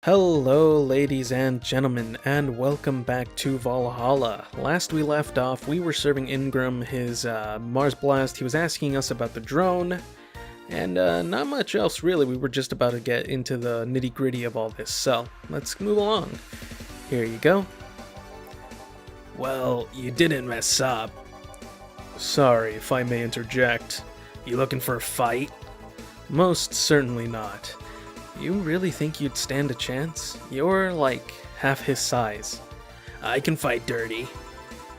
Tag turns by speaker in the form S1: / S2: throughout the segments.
S1: Hello ladies and gentlemen, and welcome back to Valhalla. Last we left off, we were serving Ingram his Mars Blast. He was asking us about the drone, and not much else really. We were just about to get into the nitty gritty of all this, so let's move along. Here you go. Well, you didn't mess up. Sorry, if I may interject. You looking for a fight? Most certainly not. You really think you'd stand a chance? You're like half his size. I can fight dirty.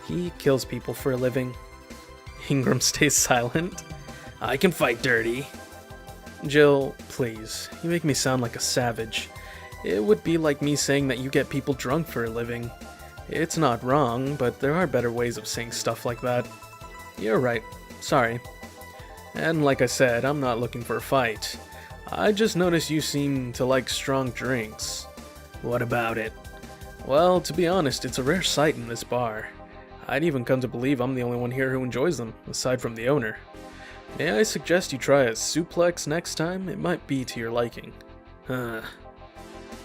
S1: He kills people for a living. Ingram stays silent. I can fight dirty. Jill, please. You make me sound like a savage. It would be like me saying that you get people drunk for a living. It's not wrong, but there are better ways of saying stuff like that. You're right. Sorry. And like I said, I'm not looking for a fight. I just noticed you seem to like strong drinks. What about it? Well, to be honest, it's a rare sight in this bar. I'd even come to believe I'm the only one here who enjoys them, aside from the owner. May I suggest you try a suplex next time? It might be to your liking.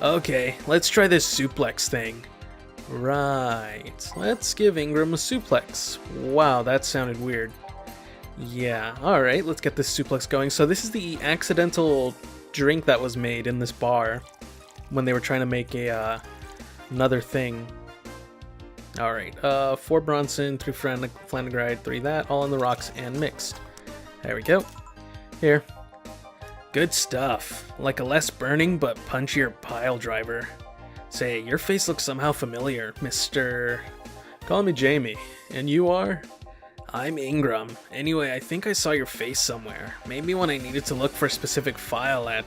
S1: Okay, let's try this suplex thing. Right, let's give Ingram a suplex. Wow, that sounded weird. Yeah, alright, let's get this suplex going. So this is the accidental drink that was made in this bar when they were trying to make another thing. Alright, 4 Bronson, 3 Flanagride, 3 that, all on the rocks and mixed. There we go. Here. Good stuff. Like a less burning but punchier pile driver. Say, your face looks somehow familiar, Mr. Call me Jamie. And you are? I'm Ingram. Anyway, I think I saw your face somewhere. Maybe when I needed to look for a specific file at...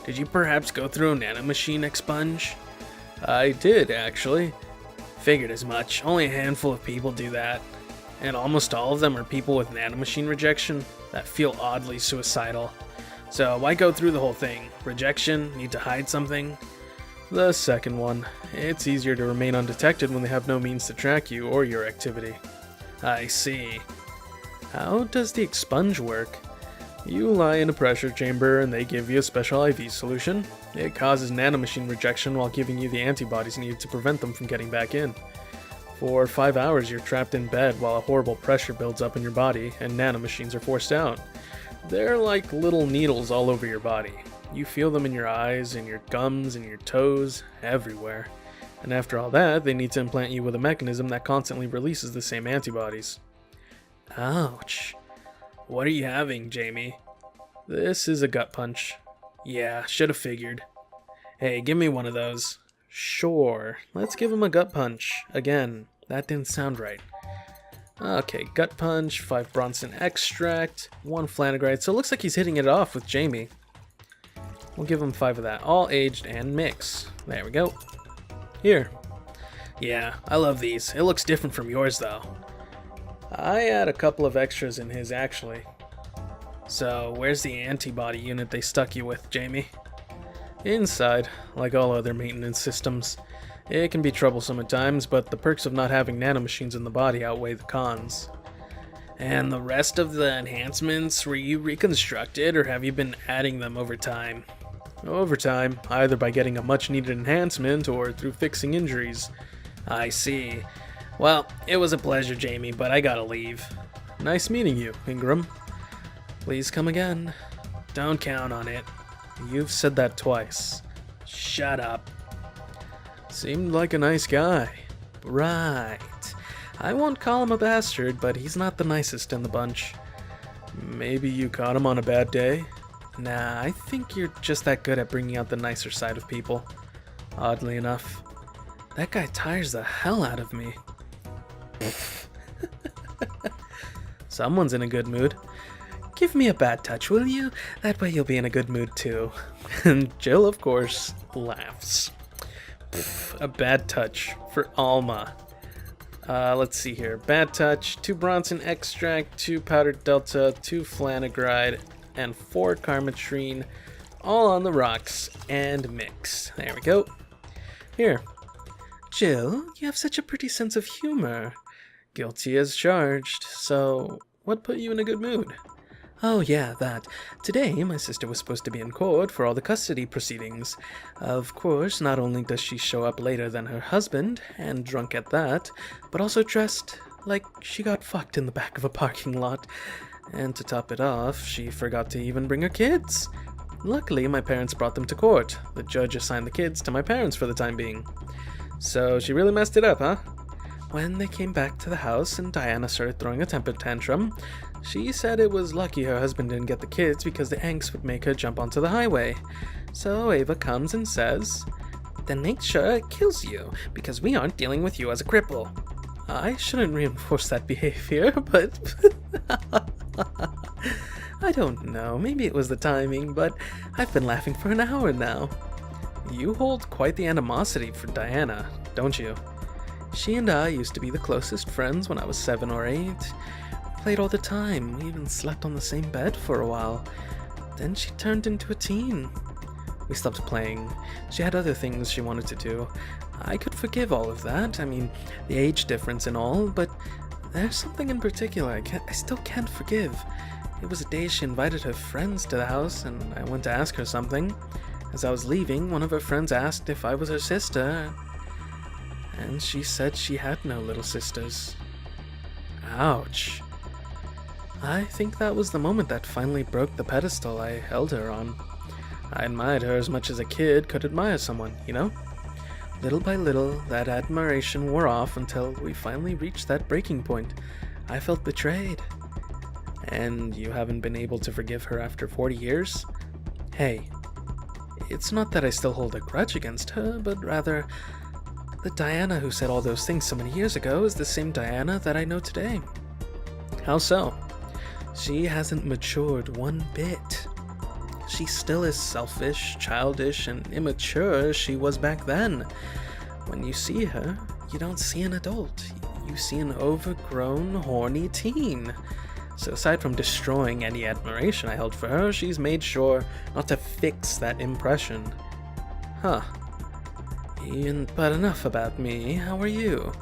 S1: Did you perhaps go through a nanomachine expunge? I did, actually. Figured as much. Only a handful of people do that. And almost all of them are people with nanomachine rejection that feel oddly suicidal. So why go through the whole thing? Rejection? Need to hide something? The second one. It's easier to remain undetected when they have no means to track you or your activity. I see. How does the expunge work? You lie in a pressure chamber and they give you a special IV solution. It causes nanomachine rejection while giving you the antibodies needed to prevent them from getting back in. For 5 hours you're trapped in bed while a horrible pressure builds up in your body and nanomachines are forced out. They're like little needles all over your body. You feel them in your eyes, in your gums, in your toes, everywhere. And after all that, they need to implant you with a mechanism that constantly releases the same antibodies. Ouch. What are you having, Jamie? This is a gut punch. Yeah, should have figured. Hey, give me one of those. Sure, let's give him a gut punch. Again, that didn't sound right. Okay, gut punch, 5 Bronson extract, 1 Flanagride. So it looks like he's hitting it off with Jamie. We'll give him 5 of that, all aged and mix. There we go. Here. Yeah, I love these. It looks different from yours though. I had a couple of extras in his actually. So where's the antibody unit they stuck you with, Jamie? Inside, like all other maintenance systems. It can be troublesome at times, but the perks of not having nanomachines in the body outweigh the cons. And the rest of the enhancements, were you reconstructed or have you been adding them over time? Over time, either by getting a much needed enhancement or through fixing injuries. I see. Well, it was a pleasure, Jamie, but I gotta leave. Nice meeting you, Ingram. Please come again. Don't count on it. You've said that twice. Shut up. Seemed like a nice guy. Right. I won't call him a bastard, but he's not the nicest in the bunch. Maybe you caught him on a bad day? Nah, I think you're just that good at bringing out the nicer side of people. Oddly enough. That guy tires the hell out of me. Someone's in a good mood. Give me a bad touch, will you? That way you'll be in a good mood too. And Jill, of course, laughs. A bad touch for Alma. Let's see here. Bad touch, 2 Bronson extract, 2 powdered delta, 2 Flanagride, and 4 Carmetrine, all on the rocks and mix. There we go. Here. Jill, you have such a pretty sense of humor. Guilty as charged. So, what put you in a good mood? Oh, yeah, that. Today, my sister was supposed to be in court for all the custody proceedings. Of course, not only does she show up later than her husband, and drunk at that, but also dressed like she got fucked in the back of a parking lot. And to top it off, she forgot to even bring her kids. Luckily, my parents brought them to court. The judge assigned the kids to my parents for the time being. So she really messed it up, huh? When they came back to the house and Diana started throwing a temper tantrum, she said it was lucky her husband didn't get the kids because the angst would make her jump onto the highway. So Ava comes and says, "Then make sure it kills you, because we aren't dealing with you as a cripple." I shouldn't reinforce that behavior, but I don't know, maybe it was the timing, but I've been laughing for an hour now. You hold quite the animosity for Diana, don't you? She and I used to be the closest friends when I was 7 or 8. We played all the time, we even slept on the same bed for a while. Then she turned into a teen. We stopped playing. She had other things she wanted to do. I could forgive all of that, I mean, the age difference and all, but there's something in particular I still can't forgive. It was a day she invited her friends to the house, and I went to ask her something. As I was leaving, one of her friends asked if I was her sister, and she said she had no little sisters. Ouch. I think that was the moment that finally broke the pedestal I held her on. I admired her as much as a kid could admire someone, you know? Little by little, that admiration wore off until we finally reached that breaking point. I felt betrayed. And you haven't been able to forgive her after 40 years? Hey, it's not that I still hold a grudge against her, but rather, the Diana who said all those things so many years ago is the same Diana that I know today. How so? She hasn't matured one bit. She still is selfish, childish, and immature as she was back then. When you see her, you don't see an adult. You see an overgrown, horny teen. So aside from destroying any admiration I held for her, she's made sure not to fix that impression. Huh. But enough about me. How are you?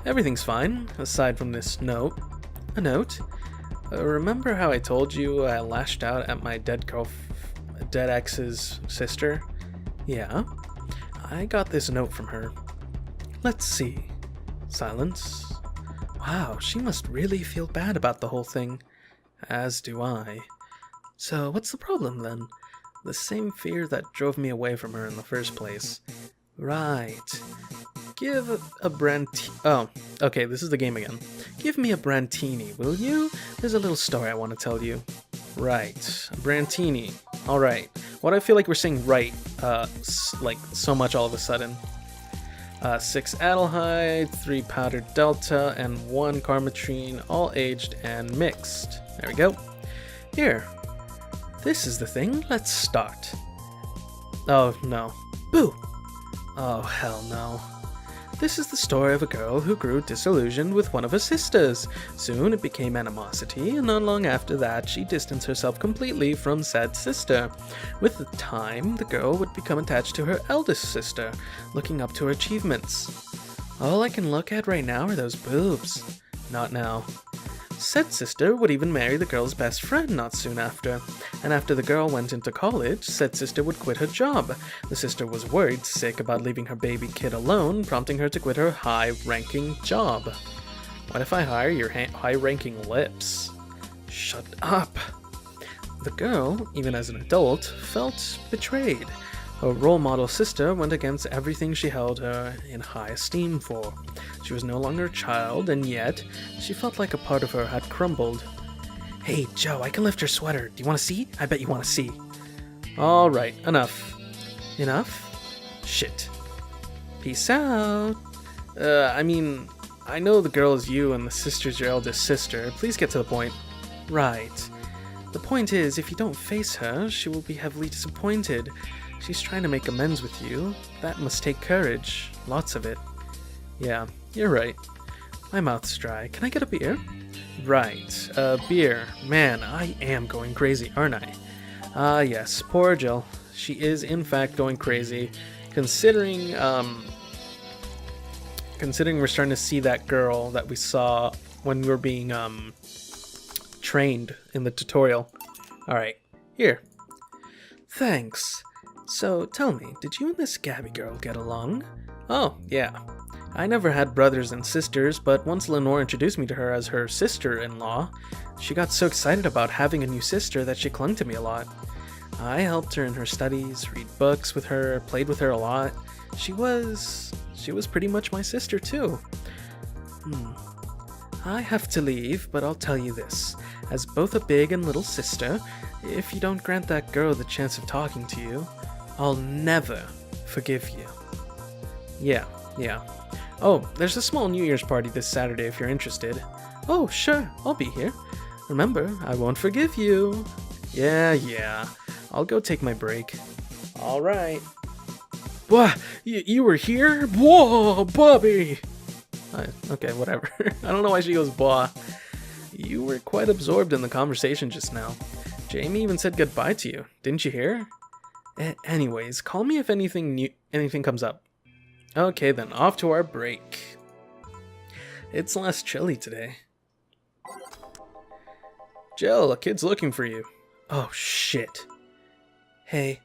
S1: Everything's fine, aside from this note. A note? Remember how I told you I lashed out at my dead ex's sister? Yeah. I got this note from her. Let's see. Silence. Wow, she must really feel bad about the whole thing. As do I. So what's the problem then? The same fear that drove me away from her in the first place. Right. Give a Oh, okay, this is the game again. Give me a Brantini, will you? There's a little story I want to tell you. Right, a Brantini. Alright. Why do I feel like we're saying right, like, so much all of a sudden? 6 Adelhyde, 3 powdered Delta, and 1 Carmetrine, all aged and mixed. There we go. Here. This is the thing. Let's start. Oh, no. Boo! Oh, hell no. This is the story of a girl who grew disillusioned with one of her sisters. Soon it became animosity, and not long after that she distanced herself completely from said sister. With the time, the girl would become attached to her eldest sister, looking up to her achievements. All I can look at right now are those boobs. Not now. Said sister would even marry the girl's best friend not soon after, and after the girl went into college, said sister would quit her job. The sister was worried sick about leaving her baby kid alone, prompting her to quit her high-ranking job. What if I hire your high-ranking lips? Shut up. The girl, even as an adult, felt betrayed. Her role model sister went against everything she held her in high esteem for. She was no longer a child, and yet, she felt like a part of her had crumbled. Hey, Joe, I can lift your sweater. Do you want to see? I bet you want to see. Alright, enough. Enough? Shit. Peace out. I mean, I know the girl is you and the sister's your eldest sister. Please get to the point. Right. The point is, if you don't face her, she will be heavily disappointed. She's trying to make amends with you. That must take courage. Lots of it. Yeah, you're right. My mouth's dry. Can I get a beer? Right, beer. Man, I am going crazy, aren't I? Ah, yes, poor Jill. She is, in fact, going crazy. Considering we're starting to see that girl that we saw when we were being, trained in the tutorial. Alright, here. Thanks. So, tell me, did you and this Gabby girl get along? Oh, yeah. I never had brothers and sisters, but once Lenore introduced me to her as her sister-in-law, she got so excited about having a new sister that she clung to me a lot. I helped her in her studies, read books with her, played with her a lot. She was pretty much my sister too. I have to leave, but I'll tell you this. As both a big and little sister, if you don't grant that girl the chance of talking to you, I'll never forgive you. Yeah. Oh, there's a small New Year's party this Saturday if you're interested. Oh, sure, I'll be here. Remember, I won't forgive you. Yeah. I'll go take my break. Alright. What? You were here? Whoa, Bobby! Okay, whatever. I don't know why she goes, "Blah." You were quite absorbed in the conversation just now. Jamie even said goodbye to you. Didn't you hear? Anyways, call me if anything comes up. Okay then, off to our break. It's less chilly today. Jill, a kid's looking for you. Oh, shit. Hey.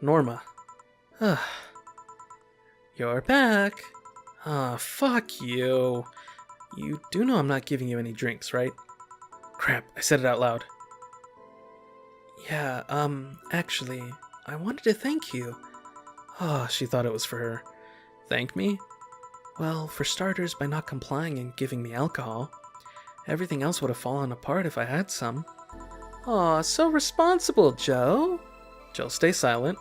S1: Norma. You're back. Fuck you. You do know I'm not giving you any drinks, right? Crap, I said it out loud. Yeah, actually, I wanted to thank you. Oh, she thought it was for her. Thank me? Well, for starters, by not complying and giving me alcohol. Everything else would have fallen apart if I had some. Aw, so responsible, Joe. Jill, stay silent.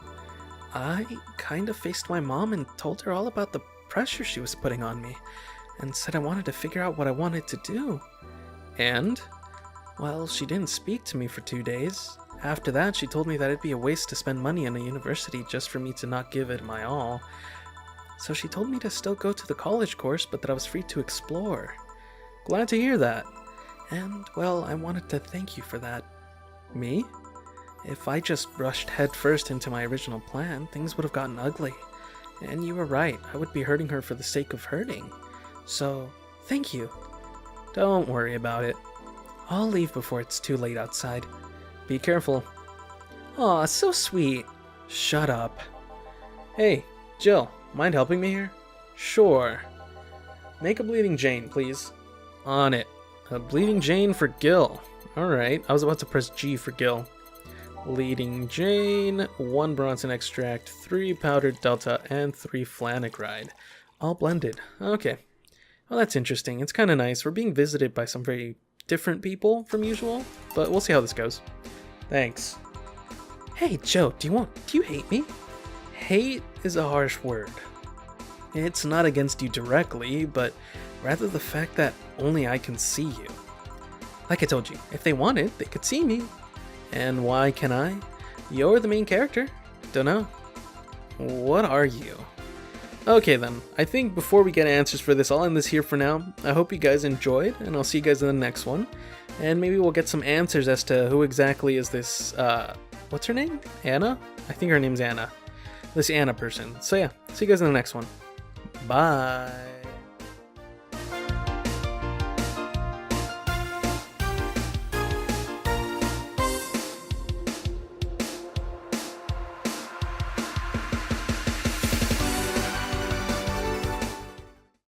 S1: I kind of faced my mom and told her all about the pressure she was putting on me, and said I wanted to figure out what I wanted to do. And? Well, she didn't speak to me for 2 days. After that, she told me that it'd be a waste to spend money on a university just for me to not give it my all. So she told me to still go to the college course, but that I was free to explore. Glad to hear that. And, well, I wanted to thank you for that. Me? If I just rushed headfirst into my original plan, things would have gotten ugly. And you were right, I would be hurting her for the sake of hurting. So, thank you. Don't worry about it. I'll leave before it's too late outside. Be careful. Aw, so sweet. Shut up. Hey, Jill, mind helping me here? Sure. Make a Bleeding Jane, please. On it. A Bleeding Jane for Gil. Alright, I was about to press G for Gil. Bleeding Jane, 1 Bronson extract, 3 powdered Delta, and 3 Flanagride. All blended. Okay. Well, that's interesting. It's kind of nice. We're being visited by some very different people from usual, but we'll see how this goes. Thanks. Hey, Joe, do you hate me? Hate is a harsh word. It's not against you directly, but rather the fact that only I can see you. Like I told you, if they wanted, they could see me. And why can I? You're the main character. Dunno. What are you? Okay then, I think before we get answers for this, I'll end this here for now. I hope you guys enjoyed, and I'll see you guys in the next one. And maybe we'll get some answers as to who exactly is this, what's her name? Anna? I think her name's Anna. This Anna person. So yeah, see you guys in the next one. Bye.